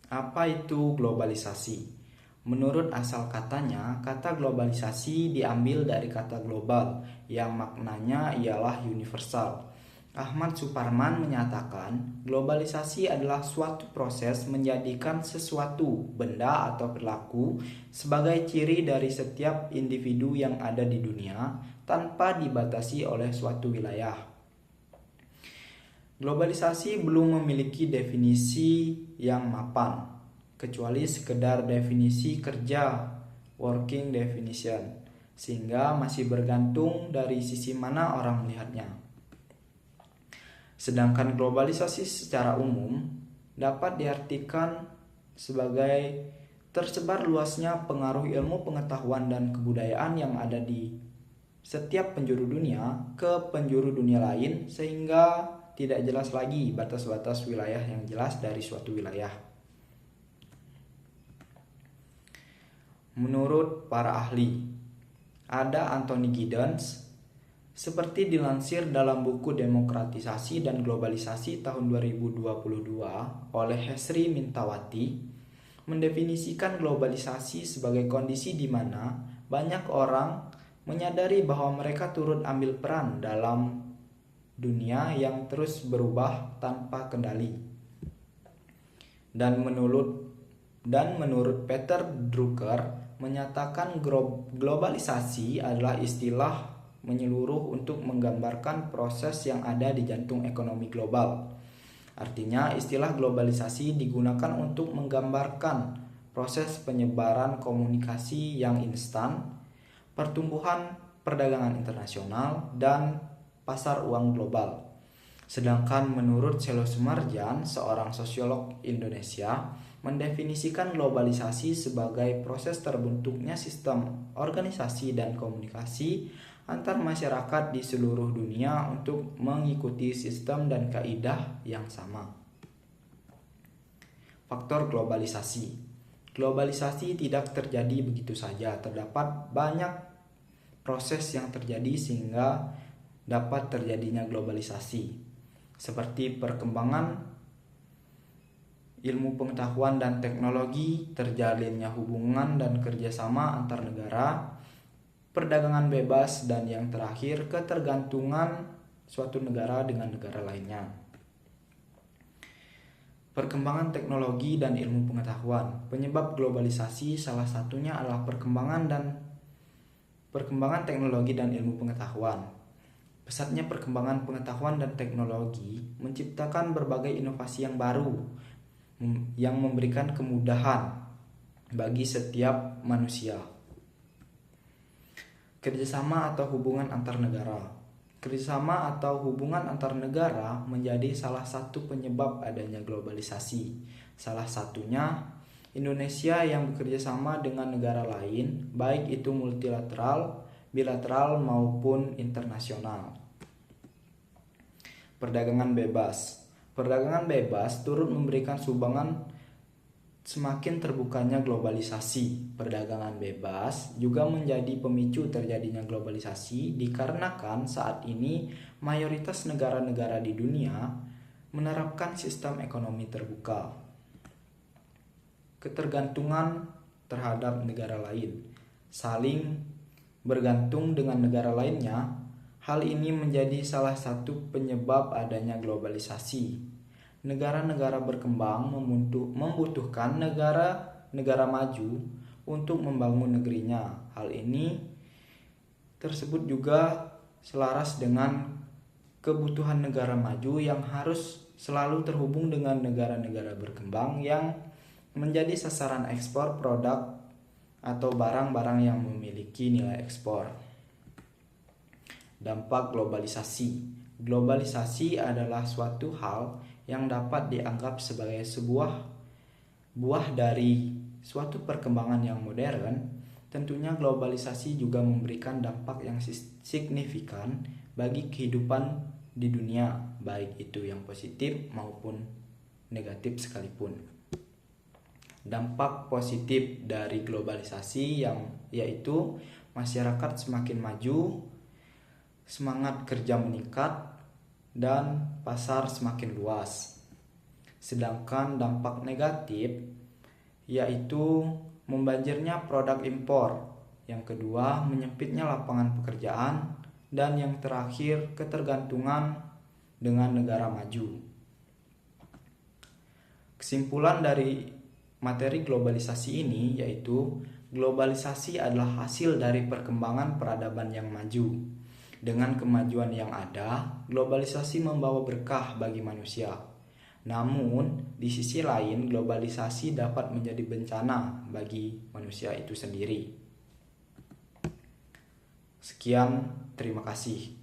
Apa itu globalisasi? Menurut asal katanya, kata globalisasi diambil dari kata global yang maknanya ialah universal. Ahmad Suparman menyatakan, globalisasi adalah suatu proses menjadikan sesuatu, benda atau perilaku sebagai ciri dari setiap individu yang ada di dunia tanpa dibatasi oleh suatu wilayah. Globalisasi belum memiliki definisi yang mapan, kecuali sekedar definisi kerja, working definition, sehingga masih bergantung dari sisi mana orang melihatnya. Sedangkan globalisasi secara umum dapat diartikan sebagai tersebar luasnya pengaruh ilmu pengetahuan dan kebudayaan yang ada di setiap penjuru dunia ke penjuru dunia lain, sehingga tidak jelas lagi batas-batas wilayah yang jelas dari suatu wilayah. Menurut para ahli, ada Anthony Giddens, seperti dilansir dalam buku Demokratisasi dan Globalisasi tahun 2022 oleh Hesri Mintawati, mendefinisikan globalisasi sebagai kondisi di mana banyak orang menyadari bahwa mereka turut ambil peran dalam dunia yang terus berubah tanpa kendali. Dan menurut Peter Drucker menyatakan globalisasi adalah istilah menyeluruh untuk menggambarkan proses yang ada di jantung ekonomi global. Artinya, istilah globalisasi digunakan untuk menggambarkan proses penyebaran komunikasi yang instan, pertumbuhan perdagangan internasional, dan pasar uang global. Sedangkan menurut Selo Sumarjan, seorang sosiolog Indonesia, mendefinisikan globalisasi sebagai proses terbentuknya sistem organisasi dan komunikasi antar masyarakat di seluruh dunia untuk mengikuti sistem dan kaidah yang sama. Faktor globalisasi. Globalisasi tidak terjadi begitu saja. Terdapat banyak proses yang terjadi sehingga dapat terjadinya globalisasi, seperti perkembangan ilmu pengetahuan dan teknologi, terjalinnya hubungan dan kerjasama antar negara, perdagangan bebas, dan yang terakhir ketergantungan suatu negara dengan negara lainnya. Perkembangan teknologi dan ilmu pengetahuan. Penyebab globalisasi salah satunya adalah perkembangan teknologi dan ilmu pengetahuan. Pesatnya perkembangan pengetahuan dan teknologi menciptakan berbagai inovasi yang baru yang memberikan kemudahan bagi setiap manusia. Kerjasama atau hubungan antar negara. Kerjasama atau hubungan antar negara menjadi salah satu penyebab adanya globalisasi. Salah satunya Indonesia yang bekerjasama dengan negara lain, baik itu multilateral, bilateral maupun internasional. Perdagangan bebas. Perdagangan bebas turut memberikan sumbangan semakin terbukanya globalisasi. Perdagangan bebas juga menjadi pemicu terjadinya globalisasi dikarenakan saat ini mayoritas negara-negara di dunia menerapkan sistem ekonomi terbuka. Ketergantungan terhadap negara lain, saling bergantung dengan negara lainnya. Hal ini menjadi salah satu penyebab adanya globalisasi. Negara-negara berkembang membutuhkan negara maju untuk membangun negerinya. Hal ini tersebut juga selaras dengan kebutuhan negara maju yang harus selalu terhubung dengan negara-negara berkembang yang menjadi sasaran ekspor produk atau barang-barang yang memiliki nilai ekspor. Dampak globalisasi. Globalisasi adalah suatu hal yang dapat dianggap sebagai sebuah buah dari suatu perkembangan yang modern. Tentunya globalisasi juga memberikan dampak yang signifikan bagi kehidupan di dunia, baik itu yang positif maupun negatif sekalipun. Dampak positif dari globalisasi yaitu masyarakat semakin maju, semangat kerja meningkat, dan pasar semakin luas. Sedangkan dampak negatif yaitu membanjirnya produk impor, yang kedua menyempitnya lapangan pekerjaan, dan yang terakhir ketergantungan dengan negara maju. Kesimpulan dari materi globalisasi ini yaitu globalisasi adalah hasil dari perkembangan peradaban yang maju. Dengan kemajuan yang ada, globalisasi membawa berkah bagi manusia. Namun, di sisi lain, globalisasi dapat menjadi bencana bagi manusia itu sendiri. Sekian, terima kasih.